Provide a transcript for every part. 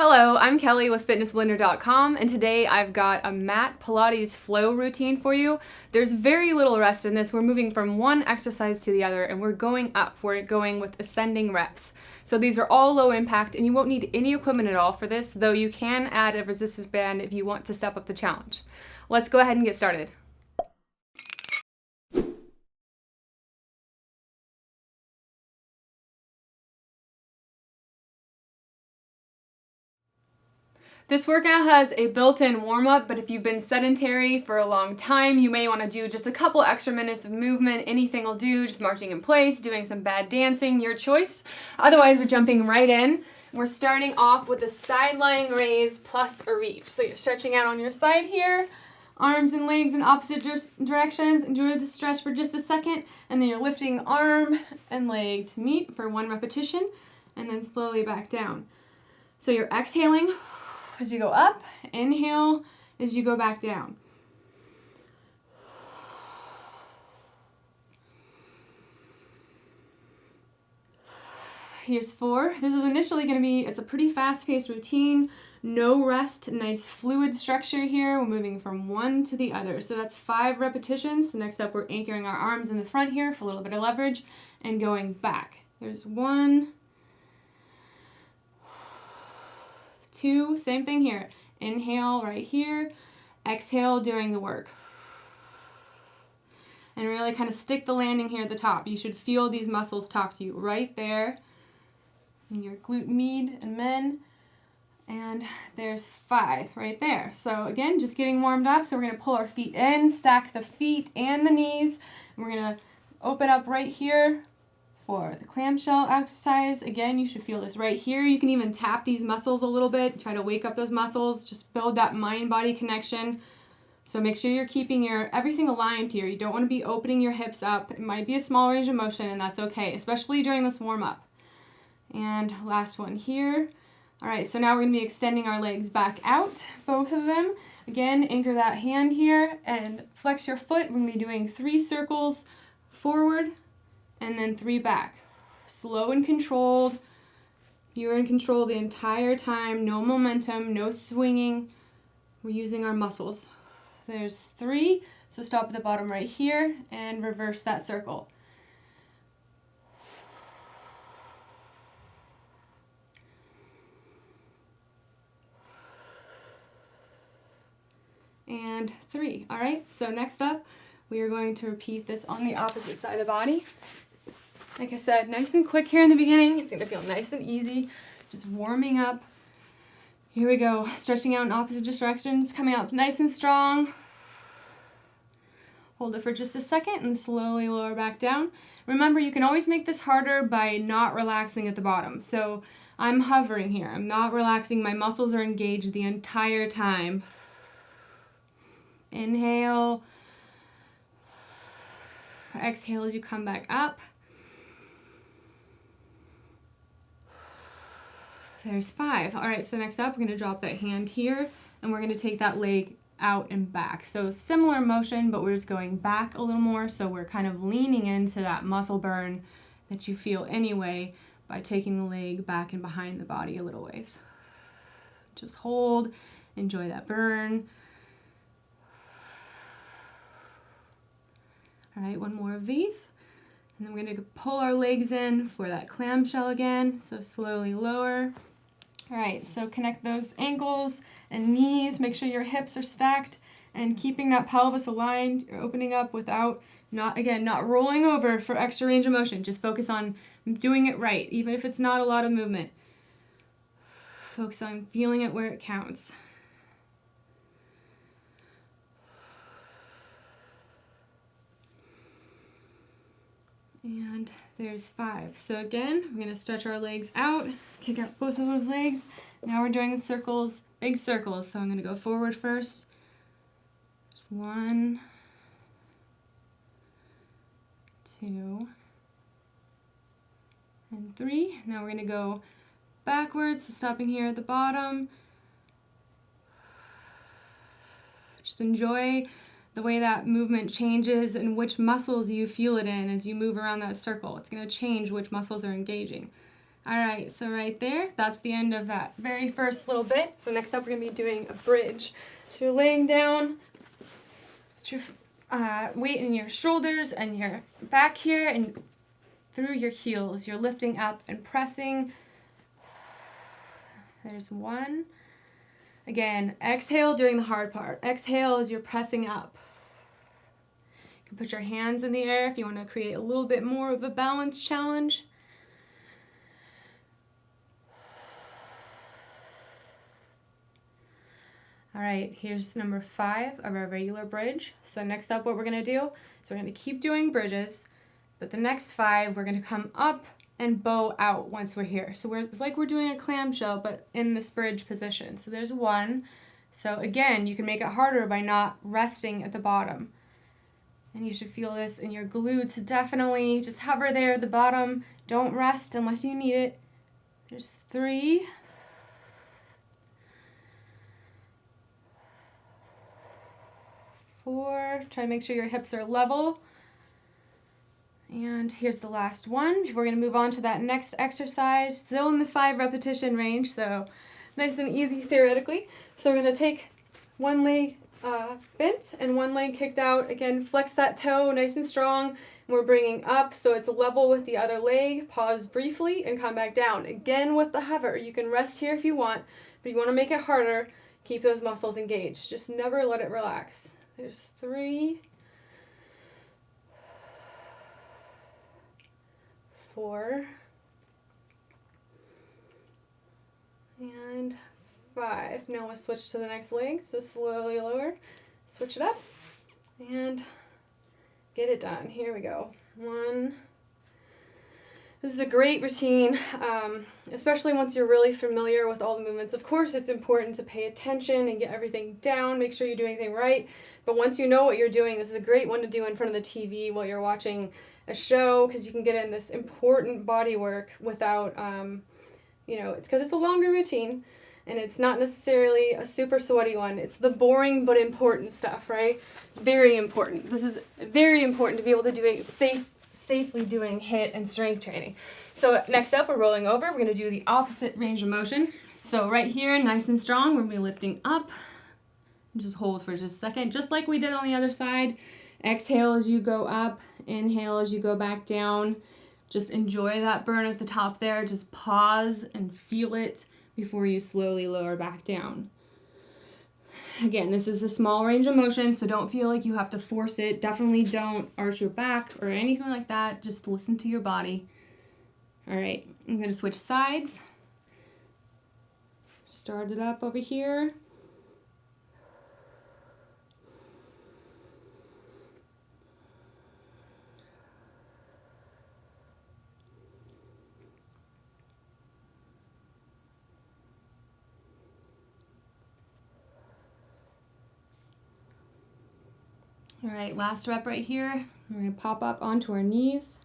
Hello, I'm Kelly with fitnessblender.com, and today I've got a mat Pilates flow routine for you. There's very little rest in this. We're moving from one exercise to the other, and we're going up. We're going with ascending reps. So these are all low impact, and you won't need any equipment at all for this, though you can add a resistance band if you want to step up the challenge. Let's go ahead and get started. This workout has a built-in warm-up, but if you've been sedentary for a long time, you may want to do just a couple extra minutes of movement. Anything will do, just marching in place, doing some bad dancing, your choice. Otherwise, we're jumping right in. We're starting off with a side lying raise plus a reach. So you're stretching out on your side here, arms and legs in opposite directions. Enjoy the stretch for just a second, and then you're lifting arm and leg to meet for one repetition, and then slowly back down. So you're exhaling as you go up, inhale as you go back down. Here's 4. This is initially going to be, it's a pretty fast-paced routine, no rest, nice fluid structure here. We're moving from one to the other. So that's 5 repetitions. So next up, we're anchoring our arms in the front here for a little bit of leverage and going back. There's 1, 2, same thing here. Inhale right here, exhale during the work. And really kind of stick the landing here at the top. You should feel these muscles talk to you right there in your glute med and men. And there's 5 right there. So again, just getting warmed up. So we're going to pull our feet in, stack the feet and the knees. And we're going to open up right here for the clamshell exercise. Again, you should feel this right here. You can even tap these muscles a little bit, try to wake up those muscles, just build that mind-body connection. So make sure you're keeping everything aligned here. You don't want to be opening your hips up. It might be a small range of motion, and that's okay, especially during this warm-up. And last one here. All right, so now we're going to be extending our legs back out, both of them. Again, anchor that hand here and flex your foot. We're going to be doing 3 circles forward, and then 3 back. Slow and controlled. You're in control the entire time. No momentum, no swinging. We're using our muscles. There's 3. So stop at the bottom right here and reverse that circle. And 3. All right, so next up, we are going to repeat this on the opposite side of the body. Like I said, nice and quick here in the beginning. It's going to feel nice and easy. Just warming up. Here we go. Stretching out in opposite directions. Coming up nice and strong. Hold it for just a second and slowly lower back down. Remember, you can always make this harder by not relaxing at the bottom. So I'm hovering here. I'm not relaxing. My muscles are engaged the entire time. Inhale. Exhale as you come back up. There's 5. All right, so next up, we're going to drop that hand here, and we're going to take that leg out and back. So similar motion, but we're just going back a little more, so we're kind of leaning into that muscle burn that you feel anyway by taking the leg back and behind the body a little ways. Just hold, enjoy that burn. All right, one more of these. And then we're going to pull our legs in for that clamshell again, so slowly lower. All right, so connect those ankles and knees. Make sure your hips are stacked and keeping that pelvis aligned. You're opening up without, not rolling over for extra range of motion. Just focus on doing it right, even if it's not a lot of movement. Focus on feeling it where it counts. And there's 5. So again, we're going to stretch our legs out, kick out both of those legs. Now we're doing circles, big circles. So I'm going to go forward first. Just 1, 2, and 3. Now we're going to go backwards, so stopping here at the bottom. Just enjoy the way that movement changes and which muscles you feel it in as you move around that circle. It's going to change which muscles are engaging. All right, so right there, that's the end of that very first little bit. So next up, we're gonna be doing a bridge. So you're laying down, put your weight in your shoulders and your back here, and through your heels, you're lifting up and pressing. There's one. Again, exhale, doing the hard part. Exhale as you're pressing up. You can put your hands in the air if you want to create a little bit more of a balance challenge. All right, here's number 5 of our regular bridge. So next up, what we're gonna do is we're gonna keep doing bridges, but the next 5, we're gonna come up and bow out once we're here. So it's like we're doing a clamshell, but in this bridge position. So there's 1. So again, you can make it harder by not resting at the bottom. And you should feel this in your glutes. Definitely just hover there at the bottom. Don't rest unless you need it. There's 3. 4. Try to make sure your hips are level. And here's the last one. We're going to move on to that next exercise. Still in the 5 repetition range, so nice and easy theoretically. So we're going to take one leg bent and one leg kicked out. Again, flex that toe nice and strong. We're bringing up so it's level with the other leg. Pause briefly and come back down. Again with the hover. You can rest here if you want, but you want to make it harder. Keep those muscles engaged. Just never let it relax. There's 3. 4. And 5. Now we'll switch to the next leg. So slowly lower. Switch it up. And get it done. Here we go. 1. This is a great routine, especially once you're really familiar with all the movements. Of course, it's important to pay attention and get everything down, make sure you're doing everything right. But once you know what you're doing, this is a great one to do in front of the TV while you're watching a show, because you can get in this important body work without, it's because it's a longer routine, and it's not necessarily a super sweaty one. It's the boring but important stuff, right? Very important. This is very important to be able to do it safely doing HIIT and strength training. So next up, we're rolling over. We're going to do the opposite range of motion. So right here, nice and strong, we're going to be lifting up. Just hold for just a second, just like we did on the other side. Exhale as you go up, inhale as you go back down. Just enjoy that burn at the top there. Just pause and feel it before you slowly lower back down. Again, this is a small range of motion, so don't feel like you have to force it. Definitely don't arch your back or anything like that. Just listen to your body. All right, I'm going to switch sides. Start it up over here. All right, last rep right here. We're going to pop up onto our knees.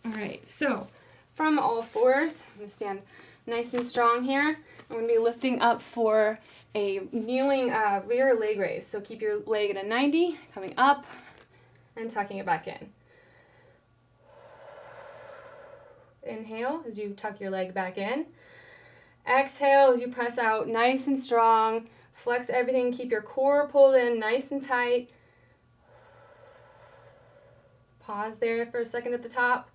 All right, so from all 4s, I'm going to stand nice and strong here. I'm going to be lifting up for a kneeling rear leg raise. So keep your leg at a 90, coming up and tucking it back in. Inhale as you tuck your leg back in. Exhale as you press out nice and strong. Flex everything, keep your core pulled in nice and tight. Pause there for a second at the top.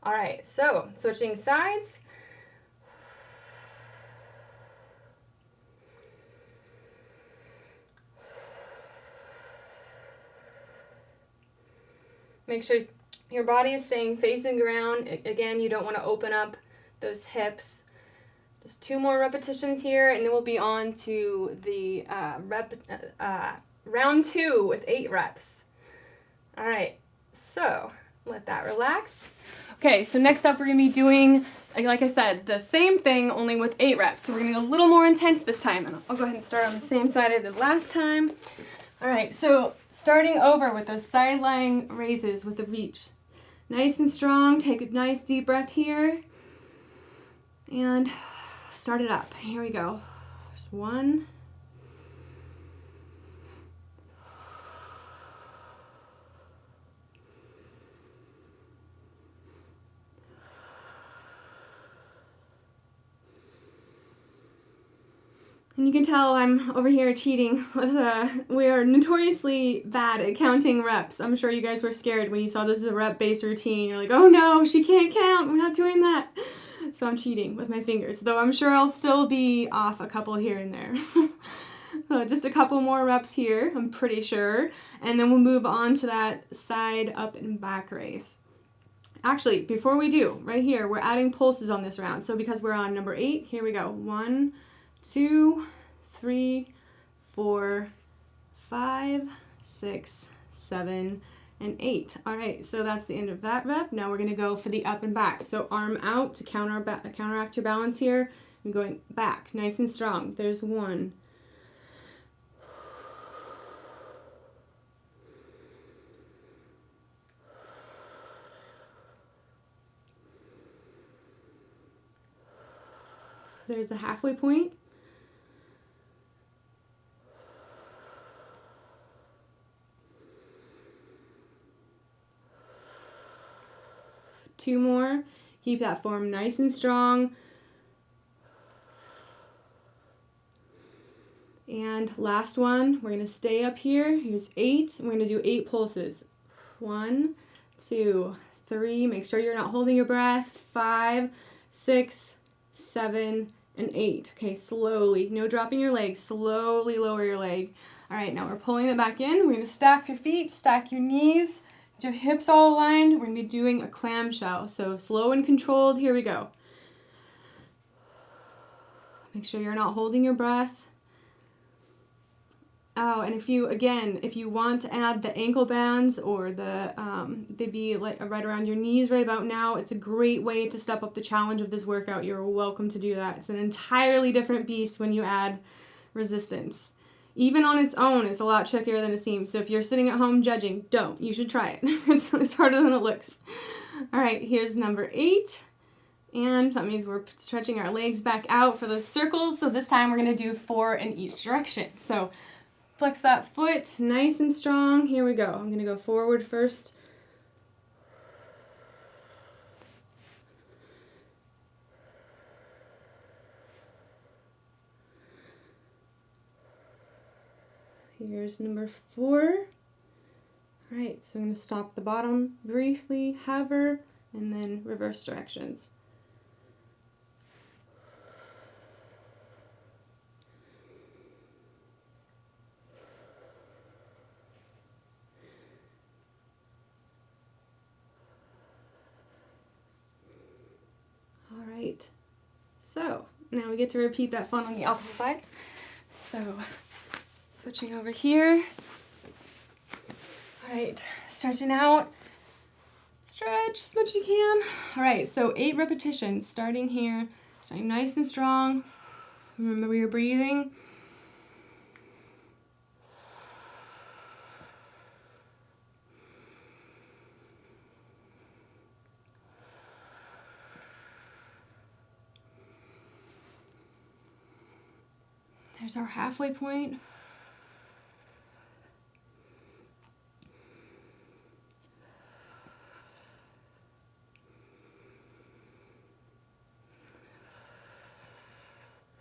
All right, so switching sides. Make sure your body is staying facing ground. Again, you don't want to open up those hips. Just 2 more repetitions here, and then we'll be on to the round 2 with 8 reps. All right, so let that relax. Okay, so next up we're going to be doing, like I said, the same thing only with 8 reps. So we're going to go a little more intense this time, and I'll go ahead and start on the same side I did last time. All right, so starting over with those side lying raises with the reach. Nice and strong, take a nice deep breath here. And start it up. Here we go. There's 1. And you can tell I'm over here cheating. We are notoriously bad at counting reps. I'm sure you guys were scared when you saw this is a rep-based routine. You're like, oh no, she can't count. We're not doing that. So I'm cheating with my fingers, though I'm sure I'll still be off a couple here and there. Just a couple more reps here, I'm pretty sure. And then we'll move on to that side up and back raise. Actually, before we do, right here, we're adding pulses on this round. So because we're on number 8, here we go. 1, 2, 3, 4, 5, 6, 7, and 8. All right, so that's the end of that rep. Now we're going to go for the up and back. So arm out to counteract your balance here. I'm going back, nice and strong. There's 1. There's the halfway point. Two more. Keep that form nice and strong. And last one, we're going to stay up here. Here's 8. We're going to do 8 pulses. 1, 2, 3. Make sure you're not holding your breath. 5, 6, 7, and 8. Okay, slowly. No dropping your leg. Slowly lower your leg. All right, now we're pulling it back in. We're going to stack your feet, stack your knees, get your hips all aligned. We're going to be doing a clamshell. So slow and controlled. Here we go. Make sure you're not holding your breath. Oh, and if you want to add the ankle bands or they'd be like right around your knees right about now, it's a great way to step up the challenge of this workout. You're welcome to do that. It's an entirely different beast when you add resistance. Even on its own, it's a lot trickier than it seems. So if you're sitting at home judging, don't. You should try it. It's harder than it looks. All right, here's number 8. And that means we're stretching our legs back out for those circles. So this time we're going to do 4 in each direction. So flex that foot nice and strong. Here we go. I'm going to go forward first. Here's number 4. All right, so I'm going to stop the bottom briefly, hover, and then reverse directions. All right, so now we get to repeat that fun on the opposite side. So switching over here. All right, stretching out. Stretch as much as you can. All right, so 8 repetitions, starting here, starting nice and strong. Remember your breathing. There's our halfway point.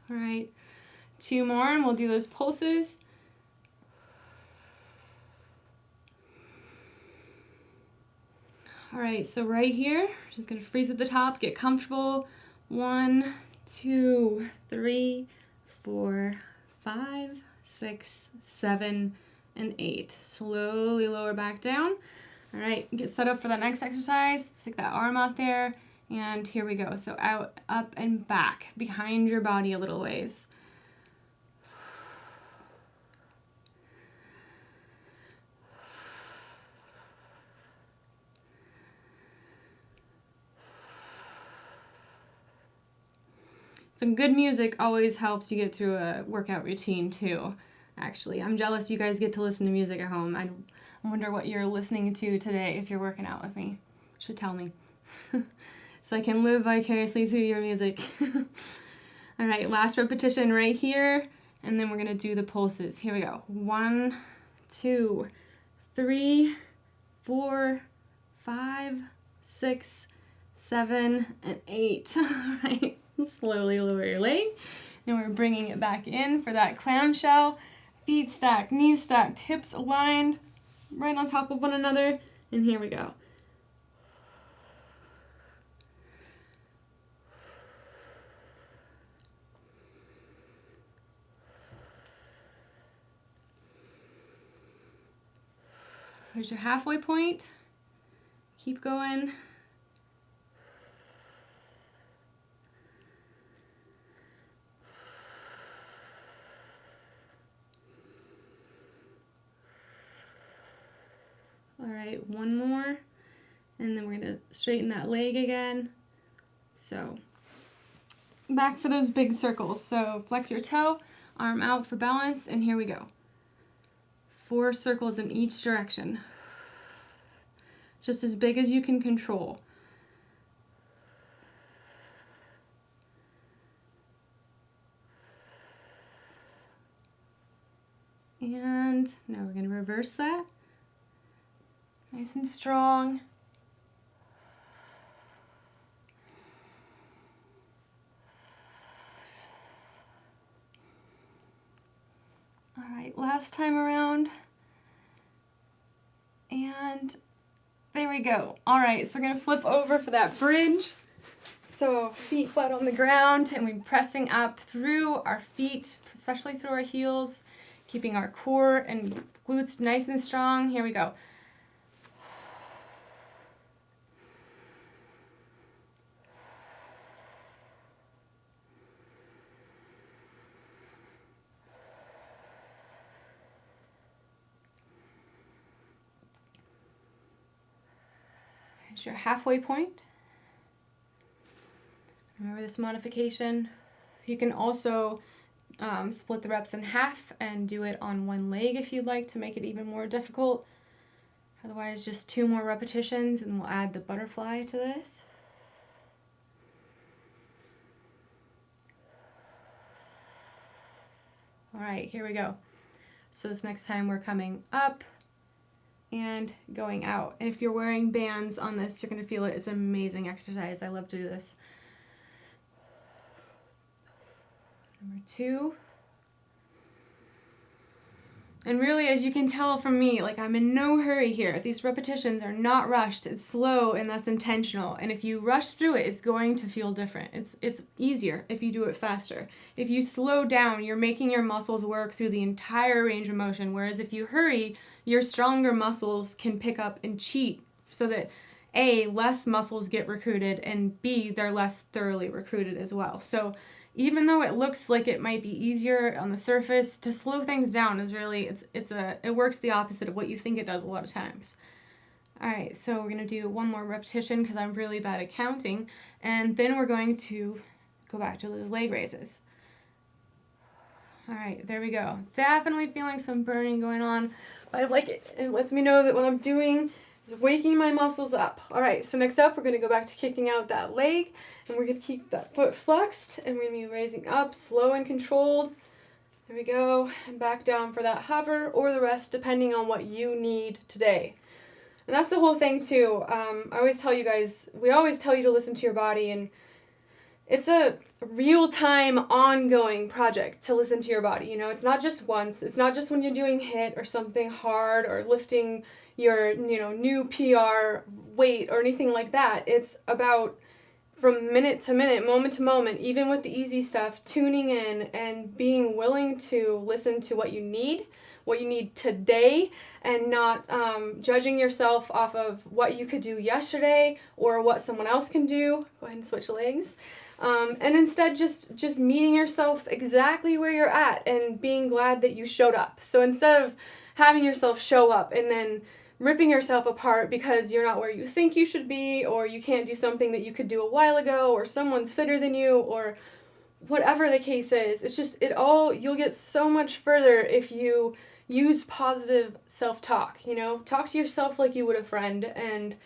All right, 2 more and we'll do those pulses. All right, so right here, just gonna freeze at the top, get comfortable. 1, 2, 3, 4, 5, 6, 7, and 8. Slowly lower back down. All right, get set up for that next exercise. Stick that arm out there, and here we go. So out, up, and back, behind your body a little ways. Some good music always helps you get through a workout routine too, actually. I'm jealous you guys get to listen to music at home. I wonder what you're listening to today if you're working out with me. You should tell me. So I can live vicariously through your music. All right, last repetition right here, and then we're gonna do the pulses. Here we go. 1, 2, 3, 4, 5, 6, 7, and 8. All right. Slowly lower your leg. And we're bringing it back in for that clamshell. Feet stacked, knees stacked, hips aligned, right on top of one another. And here we go. Here's your halfway point. Keep going. All right, one more, and then we're gonna straighten that leg again. So back for those big circles. So flex your toe, arm out for balance, and here we go. 4 circles in each direction. Just as big as you can control. And now we're gonna reverse that. Nice and strong. All right, last time around. And there we go. All right, so we're gonna flip over for that bridge. So feet flat on the ground, and we're pressing up through our feet, especially through our heels, keeping our core and glutes nice and strong. Here we go. Here's your halfway point. Remember this modification. You can also split the reps in half and do it on one leg if you'd like to make it even more difficult. Otherwise, just 2 more repetitions and we'll add the butterfly to this. All right, here we go. So this next time we're coming up and going out. And if you're wearing bands on this, you're going to feel it. It's an amazing exercise. I love to do this. Number 2. And really, as you can tell from me, like I'm in no hurry here. These repetitions are not rushed. It's slow, and that's intentional. And if you rush through it, it's going to feel different. It's easier if you do it faster. If you slow down, you're making your muscles work through the entire range of motion. Whereas if you hurry, your stronger muscles can pick up and cheat so that A, less muscles get recruited, and B, they're less thoroughly recruited as well. So even though it looks like it might be easier on the surface, to slow things down is really, it works the opposite of what you think it does a lot of times. All right, so we're gonna do one more repetition because I'm really bad at counting, and then we're going to go back to those leg raises. All right, there we go. Definitely feeling some burning going on, but I like it. It lets me know that what I'm doing is waking my muscles up. All right, so next up, we're gonna go back to kicking out that leg, and we're gonna keep that foot flexed, and we're gonna be raising up, slow and controlled. There we go, and back down for that hover or the rest, depending on what you need today. And that's the whole thing too. I always tell you guys, we always tell you to listen to your body, and it's a real-time, ongoing project to listen to your body. You know, it's not just once. It's not just when you're doing HIIT or something hard or lifting your, new PR weight or anything like that. It's about from minute to minute, moment to moment, even with the easy stuff, tuning in and being willing to listen to what you need today, and not judging yourself off of what you could do yesterday or what someone else can do. Go ahead and switch legs. And instead just meeting yourself exactly where you're at and being glad that you showed up. So instead of having yourself show up and then ripping yourself apart because you're not where you think you should be, or you can't do something that you could do a while ago, or someone's fitter than you, or whatever the case is, it's just, you'll get so much further if you use positive self-talk, talk to yourself like you would a friend, and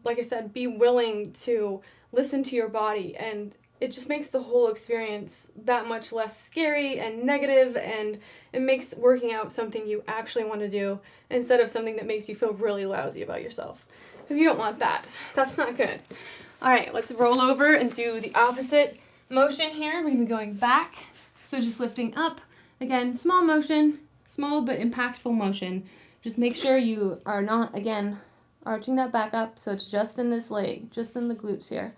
like I said, be willing to listen to your body, and it just makes the whole experience that much less scary and negative, and it makes working out something you actually want to do instead of something that makes you feel really lousy about yourself, because you don't want that. That's not good. All right, let's roll over and do the opposite motion here. We're going to be going back So just lifting up, again, small motion, small but impactful motion. Just make sure you are not, again, arching that back up, so it's just in this leg, just in the glutes here.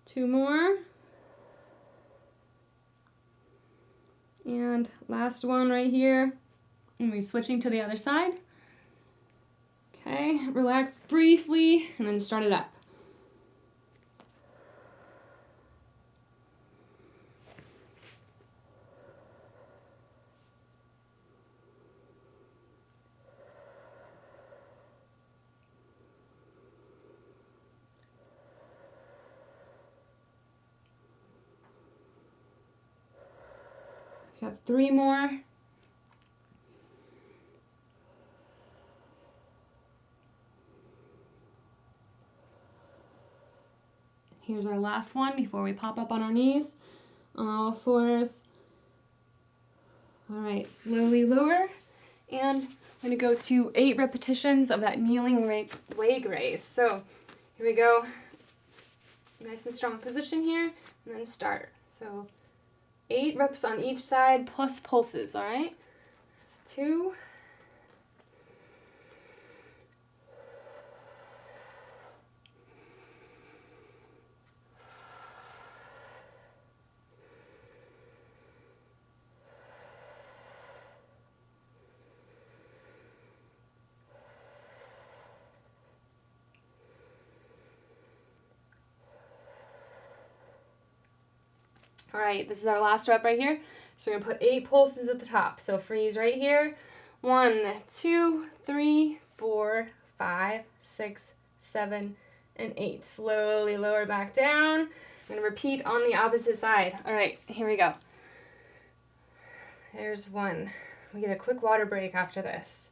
Two more. And last one right here. And we're switching to the other side. Okay, relax briefly and then start it up. We have three more. Here's our last one before we pop up on our knees on all fours. All right, slowly lower. And I'm going to go to 8 repetitions of that kneeling leg raise. So here we go. Nice and strong position here, and then start. So 8 reps on each side plus pulses, all right? Just 2. All right, this is our last rep right here. So we're gonna put 8 pulses at the top. So freeze right here. 1, 2, 3, 4, 5, 6, 7, and 8. Slowly lower back down. I'm gonna repeat on the opposite side. All right, here we go. There's 1. We get a quick water break after this.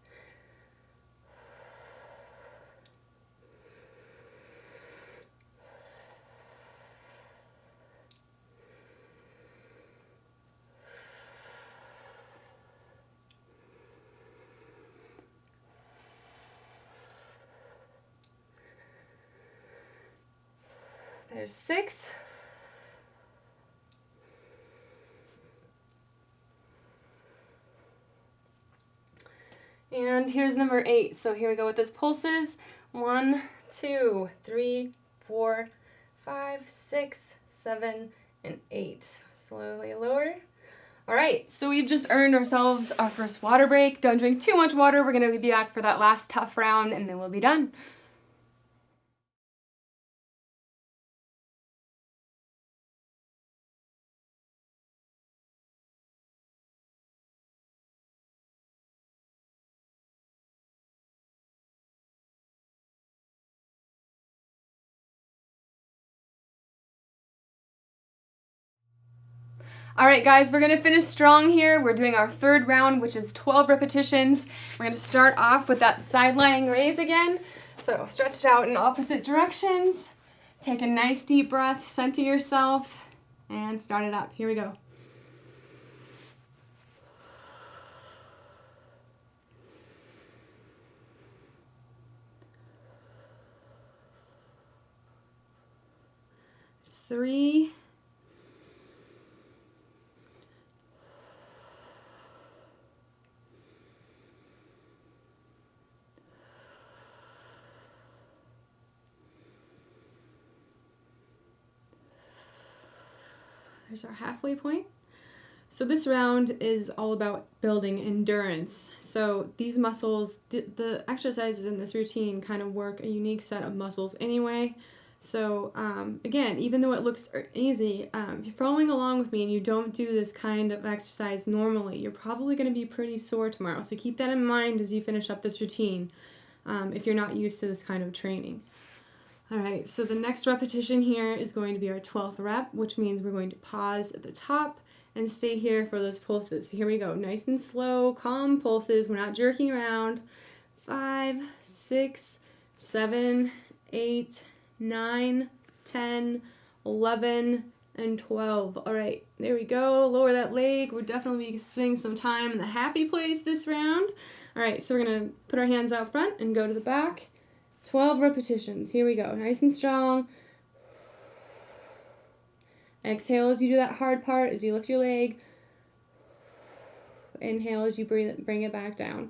There's 6. And here's number 8. So here we go with this pulses. 1, 2, 3, 4, 5, 6, 7, and 8. Slowly lower. All right, so we've just earned ourselves our first water break. Don't drink too much water. We're gonna be back for that last tough round and then we'll be done. All right, guys, we're gonna finish strong here. We're doing our third round, which is 12 repetitions. We're gonna start off with that side lying raise again. So stretch it out in opposite directions. Take a nice deep breath, center yourself, and start it up. Here we go. There's 3. There's our halfway point. So this round is all about building endurance. So these muscles, the exercises in this routine kind of work a unique set of muscles anyway. So again, even though it looks easy, if you're following along with me and you don't do this kind of exercise normally, you're probably going to be pretty sore tomorrow. So keep that in mind as you finish up this routine if you're not used to this kind of training. All right, so the next repetition here is going to be our 12th rep, which means we're going to pause at the top and stay here for those pulses. So here we go, nice and slow, calm pulses. We're not jerking around. 5, 6, 7, 8, 9, 10, 11, and 12. All right, there we go. Lower that leg. We're definitely spending some time in the happy place this round. All right, so we're gonna put our hands out front and go to the back. 12 repetitions. Here we go. Nice and strong. Exhale as you do that hard part, as you lift your leg. Inhale as you bring it back down.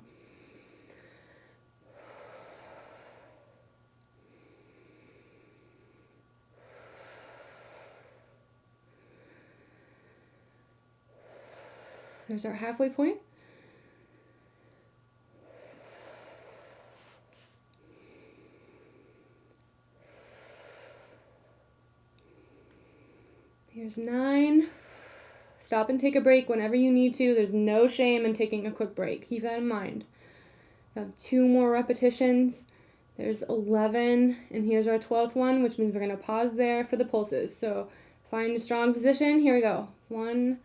There's our halfway point. Here's 9. Stop and take a break whenever you need to. There's no shame in taking a quick break. Keep that in mind. We have 2 more repetitions. There's 11, and here's our 12th one, which means we're going to pause there for the pulses. So find a strong position. Here we go. 1,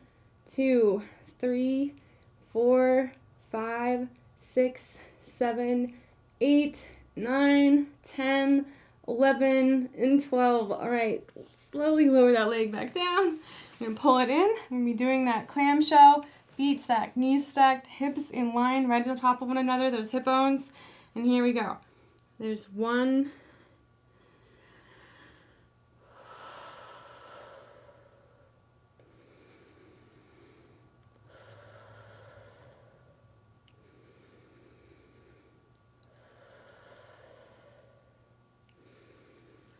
2, 3, 4, 5, 6, 7, 8, 9, 10, 11, and 12. All right, slowly lower that leg back down. I'm going to pull it in. I'm going to be doing that clamshell, feet stacked, knees stacked, hips in line right on top of one another, those hip bones. And here we go. There's 1,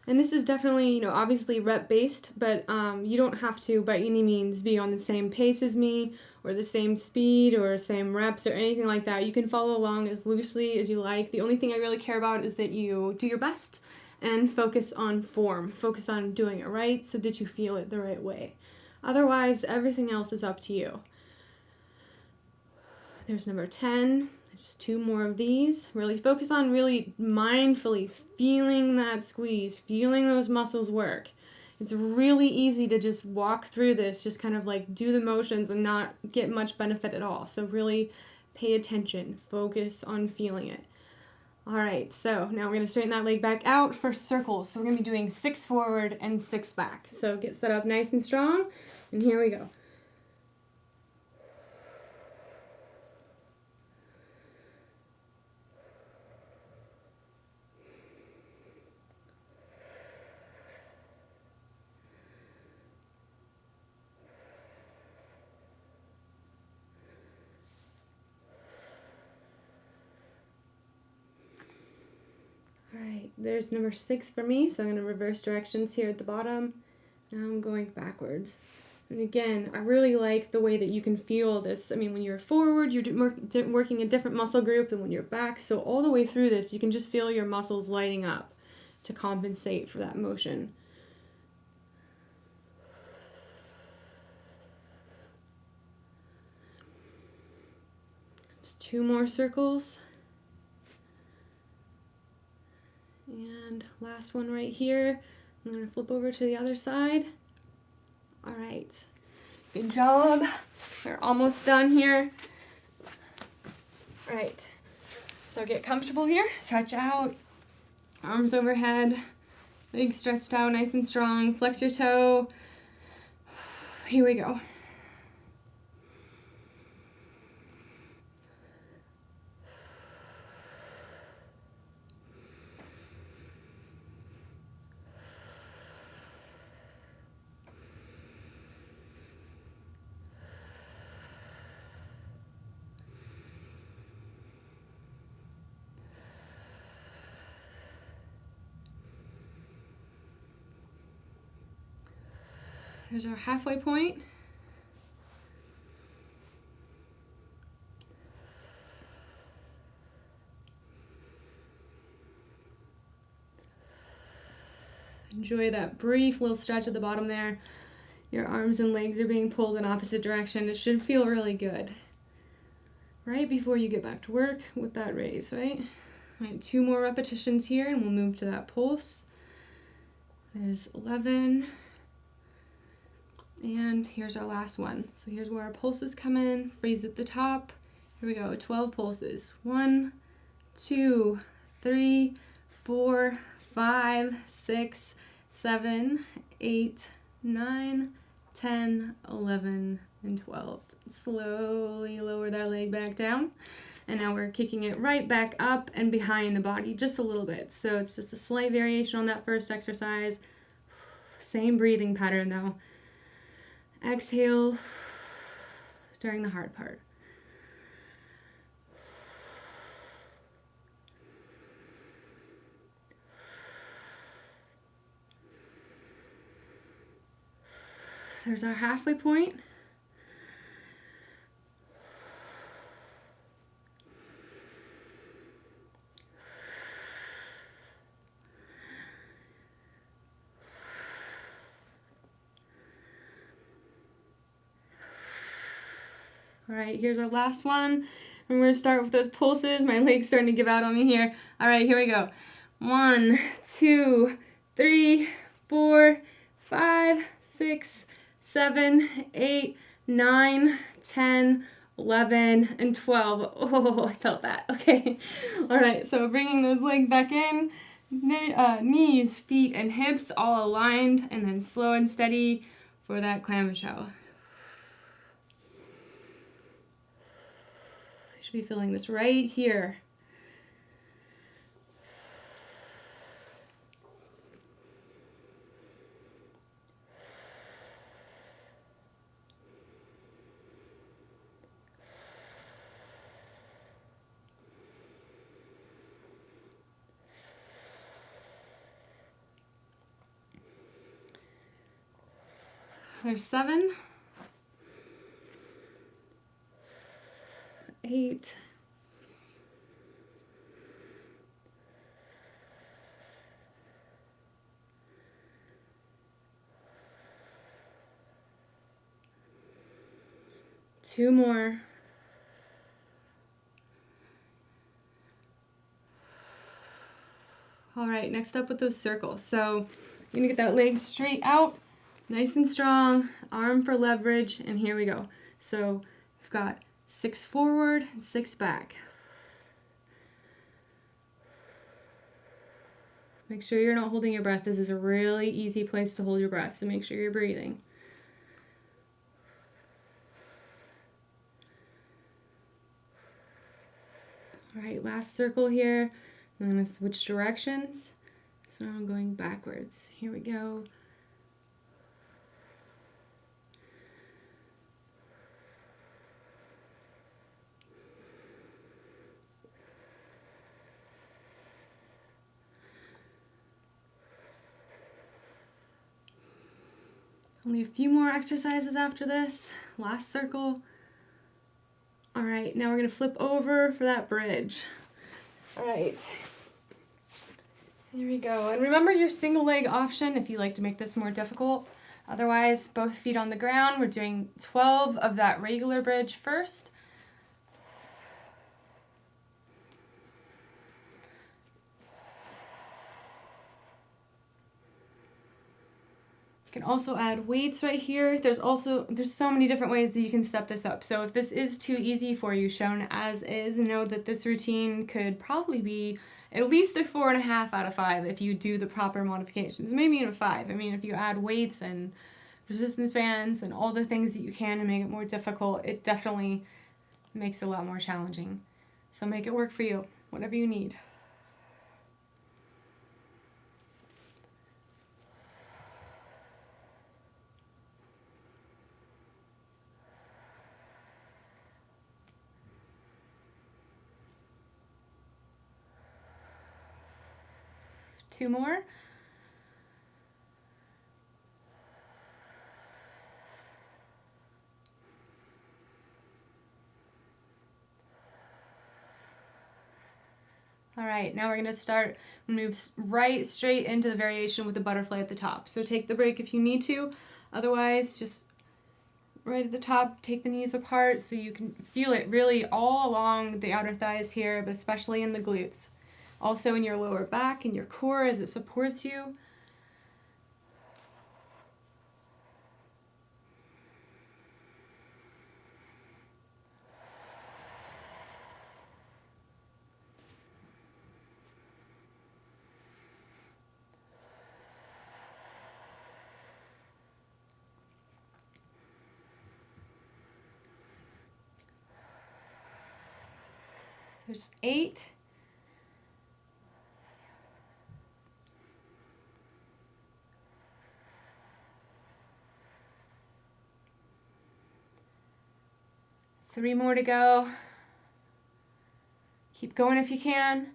and this is definitely, obviously rep-based, but you don't have to, by any means, be on the same pace as me, or the same speed, or same reps, or anything like that. You can follow along as loosely as you like. The only thing I really care about is that you do your best and focus on form. Focus on doing it right so that you feel it the right way. Otherwise, everything else is up to you. There's number 10. Just 2 more of these. Really focus on really mindfully feeling that squeeze, feeling those muscles work. It's really easy to just walk through this, just kind of like do the motions and not get much benefit at all. So really pay attention, focus on feeling it. All right, so now we're going to straighten that leg back out for circles. So we're going to be doing 6 forward and 6 back. So get set up nice and strong, and here we go. Alright, there's number 6 for me, so I'm going to reverse directions here at the bottom. Now I'm going backwards. And again, I really like the way that you can feel this. I mean, when you're forward, you're working a different muscle group than when you're back, so all the way through this, you can just feel your muscles lighting up to compensate for that motion. Just 2 more circles. And last one right here. I'm going to flip over to the other side. All right. Good job. We're almost done here. All right. So get comfortable here. Stretch out. Arms overhead. Legs stretched out nice and strong. Flex your toe. Here we go. There's our halfway point. Enjoy that brief little stretch at the bottom there. Your arms and legs are being pulled in opposite direction. It should feel really good. Right before you get back to work with that raise, right? All right, 2 more repetitions here and we'll move to that pulse. There's 11. And here's our last one. So here's where our pulses come in. Freeze at the top. Here we go, 12 pulses. 1, 2, 3, 4, 5, 6, 7, 8, 9, 10, 11, and 12. Slowly lower that leg back down. And now we're kicking it right back up and behind the body just a little bit. So it's just a slight variation on that first exercise. Same breathing pattern though. Exhale during the hard part. There's our halfway point. All right, here's our last one. And we're gonna start with those pulses. My leg's starting to give out on me here. All right, here we go. 1, 2, 3, 4, 5, 6, 7, 8, 9, 10, 11, and 12. Oh, I felt that. Okay. All right, so bringing those legs back in, knees, feet, and hips all aligned, and then slow and steady for that clamshell. You should be feeling this right here. There's 7, 8, 2 more. All right, next up with those circles. So you're gonna get that leg straight out, nice and strong, arm for leverage, and here we go. So we've got 6 forward and 6 back. Make sure you're not holding your breath. This is a really easy place to hold your breath, so make sure you're breathing. All right, last circle here. I'm going to switch directions. So now I'm going backwards. Here we go. Only a few more exercises after this. Last circle. All right, now we're going to flip over for that bridge. All right. Here we go. And remember your single leg option if you like to make this more difficult. Otherwise, both feet on the ground. We're doing 12 of that regular bridge first. You can also add weights right here. There's so many different ways that you can step this up. So if this is too easy for you, shown as is, know that this routine could probably be at least a 4.5 out of 5 if you do the proper modifications. Maybe even a 5. I mean, if you add weights and resistance bands and all the things that you can to make it more difficult, it definitely makes it a lot more challenging. So make it work for you, whatever you need. Two more. All right, now we're going to start, move right straight into the variation with the butterfly at the top. So take the break if you need to. Otherwise, just right at the top, take the knees apart so you can feel it really all along the outer thighs here, but especially in the glutes. Also in your lower back and your core as it supports you. There's 8. Three more to go. Keep going if you can.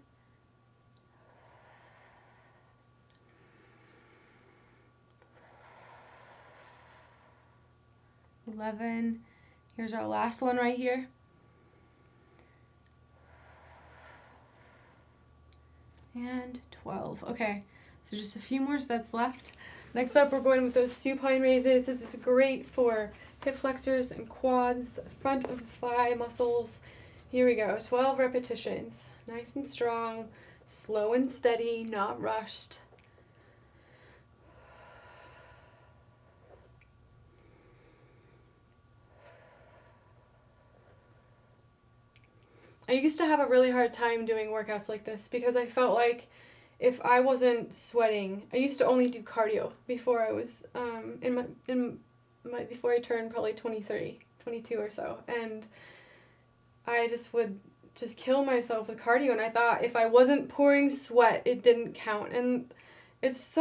11. Here's our last one right here. And 12. Okay, so just a few more sets left. Next up, we're going with those supine raises. This is great for hip flexors and quads, the front of the thigh muscles. Here we go, 12 repetitions. Nice and strong, slow and steady, not rushed. I used to have a really hard time doing workouts like this because I felt like if I wasn't sweating, I used to only do cardio before I was before I turned probably 23, 22 or so, and I just would just kill myself with cardio, and I thought if I wasn't pouring sweat, it didn't count, and it's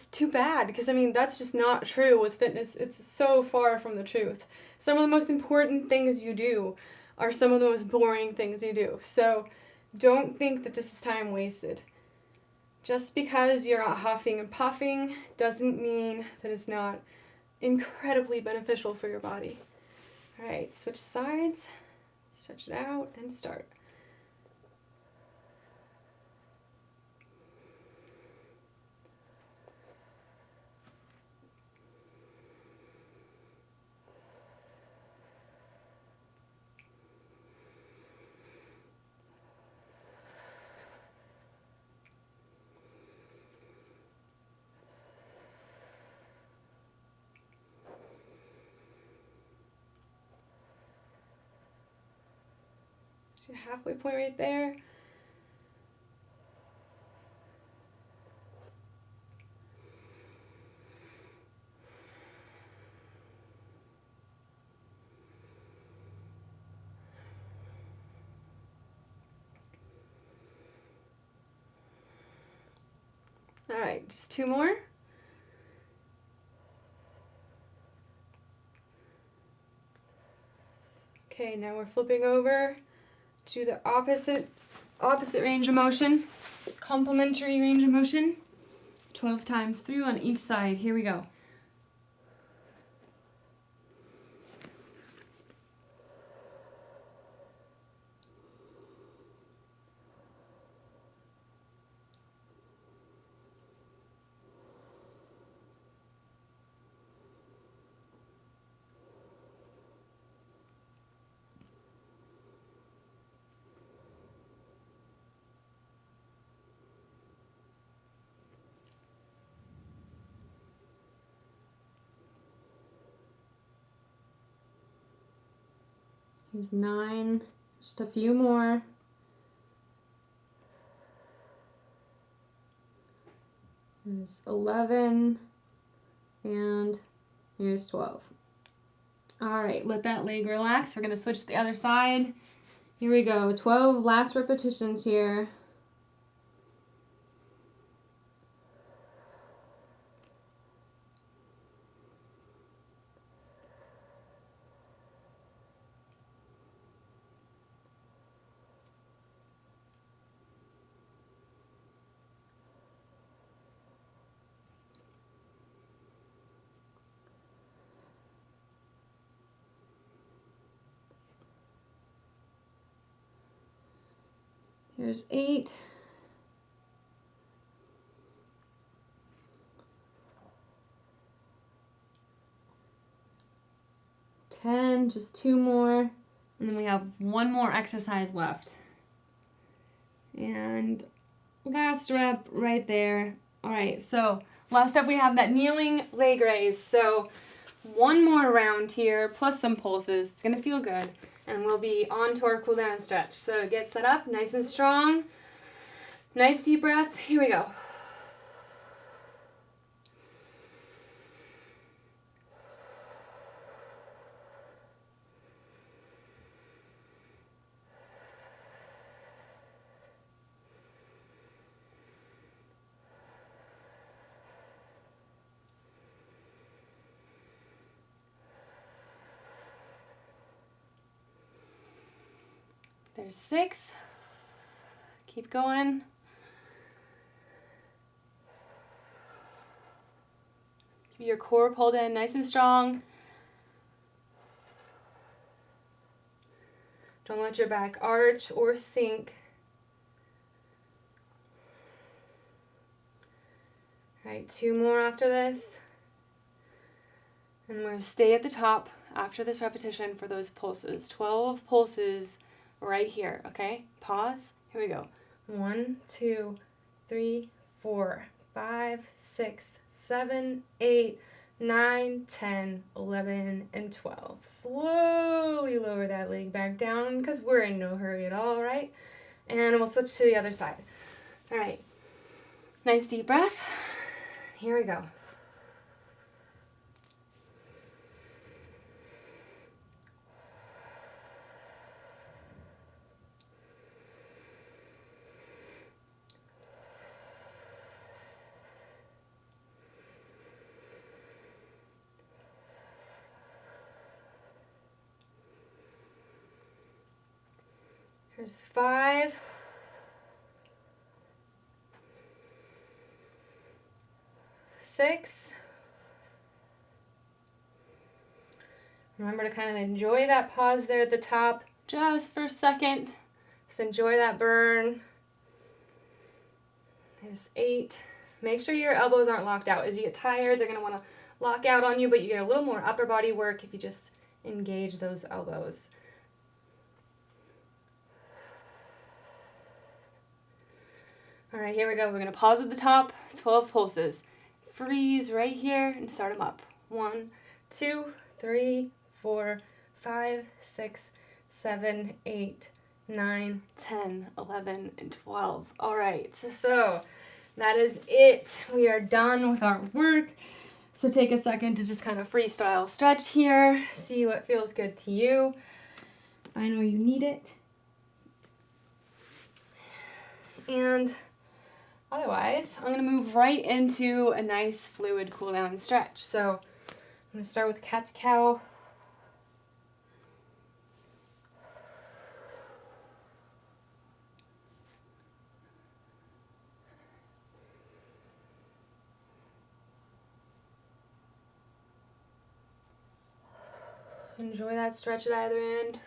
too bad because I mean that's just not true with fitness. It's so far from the truth. Some of the most important things you do are some of the most boring things you do. So don't think that this is time wasted. Just because you're not huffing and puffing doesn't mean that it's not incredibly beneficial for your body. All right, switch sides, stretch it out, and start. Your halfway point right there. All right, just 2 more. Okay, now we're flipping over to the opposite range of motion, complementary range of motion. 12 times through on each side. Here we go. Here's 9, just a few more. Here's 11, and here's 12. All right, let that leg relax. We're gonna switch to the other side. Here we go, 12 last repetitions here. Here's 8. Just 2 more, and then we have 1 more exercise left. And last rep right there. All right, so last up we have that kneeling leg raise. So 1 more round here, plus some pulses. It's gonna feel good, and we'll be on to our cool down stretch. So get set up, nice and strong. Nice deep breath. Here we go. There's 6. Keep going. Keep your core pulled in nice and strong. Don't let your back arch or sink. All right, 2 more after this. And we're going to stay at the top after this repetition for those pulses. 12 pulses right here, okay? Pause. Here we go. 1, 2, 3, 4, 5, 6, 7, 8, 9, 10, 11, and 12. Slowly lower that leg back down because we're in no hurry at all, right? And we'll switch to the other side. All right. Nice deep breath. Here we go. Here's 5. 6. Remember to kind of enjoy that pause there at the top just for a second. Just enjoy that burn. There's 8. Make sure your elbows aren't locked out. As you get tired, they're going to want to lock out on you, but you get a little more upper body work if you just engage those elbows. All right, here we go. We're going to pause at the top, 12 pulses. Freeze right here and start them up. 1, 2, 3, 4, 5, 6, 7, 8, 9, 10, 11, and 12. All right, so that is it. We are done with our work. So take a second to just kind of freestyle stretch here. See what feels good to you. Find where you need it. And otherwise, I'm going to move right into a nice fluid cool down stretch. So I'm going to start with cat to cow. Enjoy that stretch at either end.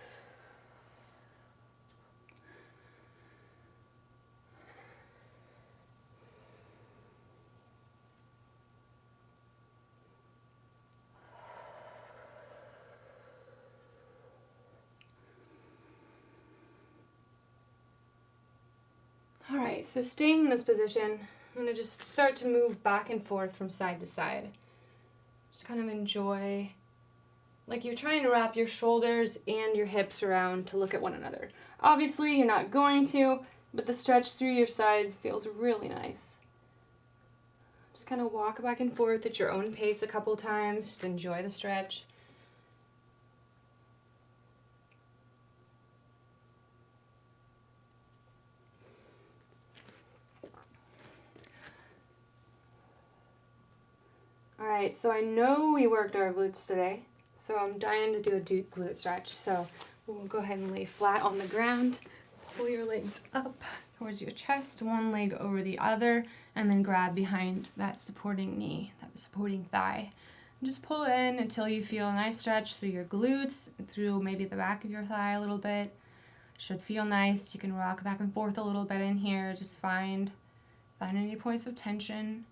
All right, so staying in this position, I'm going to just start to move back and forth from side to side. Just kind of enjoy, like you're trying to wrap your shoulders and your hips around to look at one another. Obviously, you're not going to, but the stretch through your sides feels really nice. Just kind of walk back and forth at your own pace a couple times. Just enjoy the stretch. All right, so I know we worked our glutes today, so I'm dying to do a glute stretch. So we'll go ahead and lay flat on the ground. Pull your legs up towards your chest, one leg over the other, and then grab behind that supporting knee, that supporting thigh. And just pull in until you feel a nice stretch through your glutes, through maybe the back of your thigh a little bit. Should feel nice. You can rock back and forth a little bit in here. Just find any points of tension.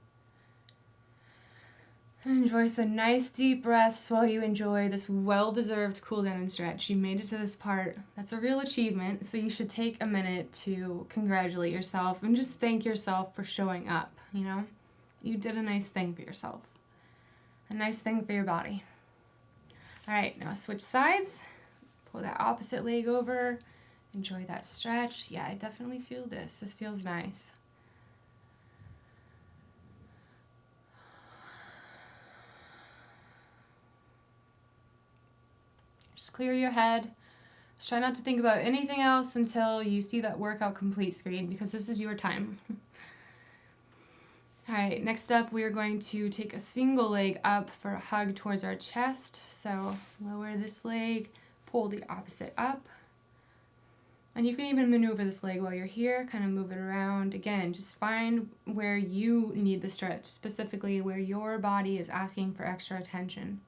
And enjoy some nice deep breaths while you enjoy this well-deserved cool down and stretch. You made it to this part. That's a real achievement, so you should take a minute to congratulate yourself and just thank yourself for showing up, you know? You did a nice thing for yourself. A nice thing for your body. All right, now switch sides. Pull that opposite leg over. Enjoy that stretch. Yeah, I definitely feel this. This feels nice. Just clear your head. Just try not to think about anything else until you see that workout complete screen, because this is your time. All right, next up we are going to take a single leg up for a hug towards our chest. So lower this leg, pull the opposite up. And you can even maneuver this leg while you're here, kind of move it around. Again, just find where you need the stretch, specifically where your body is asking for extra attention.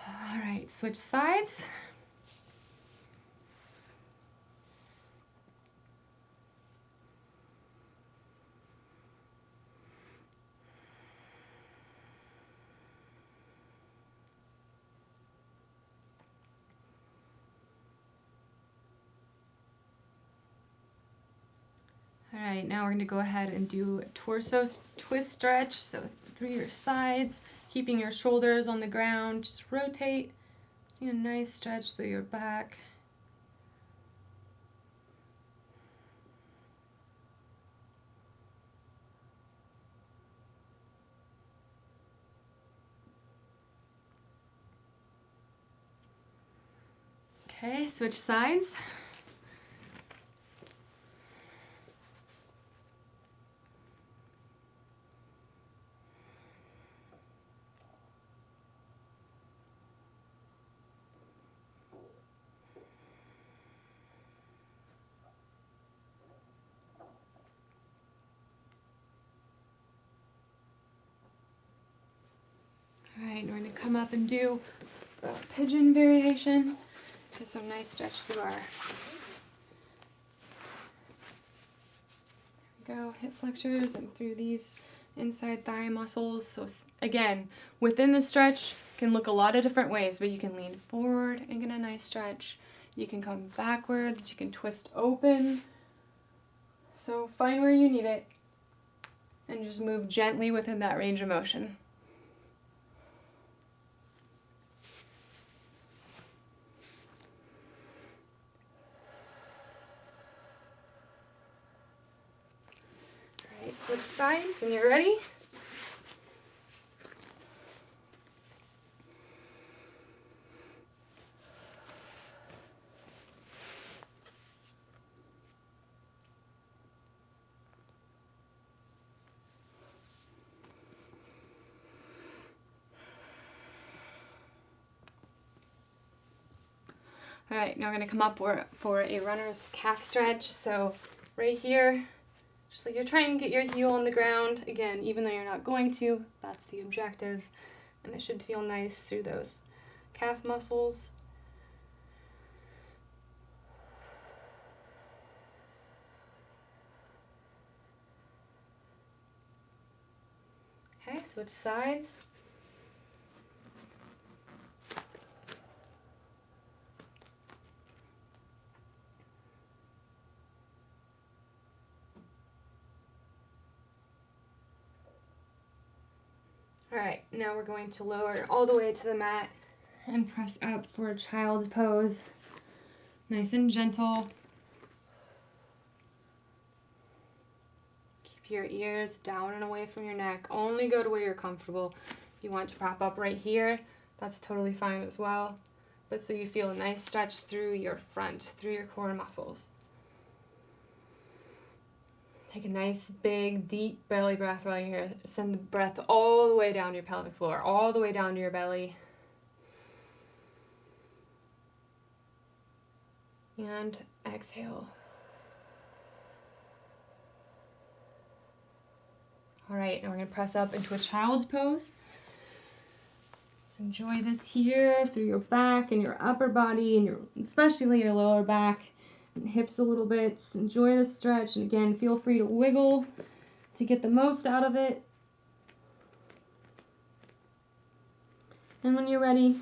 All right, switch sides. All right, now we're going to go ahead and do a torso twist stretch. So through your sides, keeping your shoulders on the ground. Just rotate. Do a nice stretch through your back. Okay, switch sides. All right, we're going to come up and do a pigeon variation. Get some nice stretch through our, there we go, hip flexors and through these inside thigh muscles. So again, within the stretch can look a lot of different ways, but you can lean forward and get a nice stretch. You can come backwards, you can twist open. So find where you need it and just move gently within that range of motion. Switch sides when you're ready. All right, now we're going to come up for a runner's calf stretch. So right here, just like you're trying to get your heel on the ground. Again, even though you're not going to, that's the objective. And it should feel nice through those calf muscles. Okay, switch sides. All right, now we're going to lower all the way to the mat and press up for a child's pose. Nice and gentle. Keep your ears down and away from your neck. Only go to where you're comfortable. If you want to prop up right here, that's totally fine as well. But so you feel a nice stretch through your front, through your core muscles. Take a nice, big, deep belly breath while you're here. Send the breath all the way down to your pelvic floor, all the way down to your belly. And exhale. All right, now we're going to press up into a child's pose. So enjoy this here through your back and your upper body and especially your lower back. Hips a little bit. Just enjoy the stretch, and again, feel free to wiggle to get the most out of it. And when you're ready,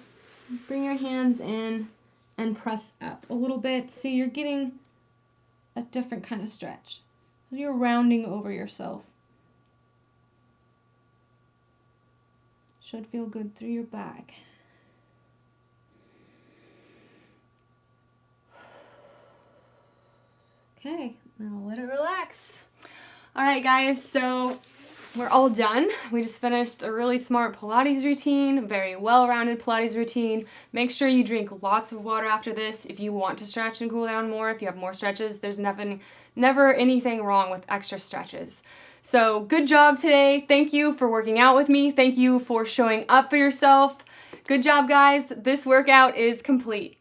bring your hands in and press up a little bit. See, you're getting a different kind of stretch. You're rounding over yourself. Should feel good through your back. Okay, now let it relax. All right, guys, so we're all done. We just finished a really smart Pilates routine, very well-rounded Pilates routine. Make sure you drink lots of water after this if you want to stretch and cool down more. If you have more stretches, there's never anything wrong with extra stretches. So good job today. Thank you for working out with me. Thank you for showing up for yourself. Good job, guys. This workout is complete.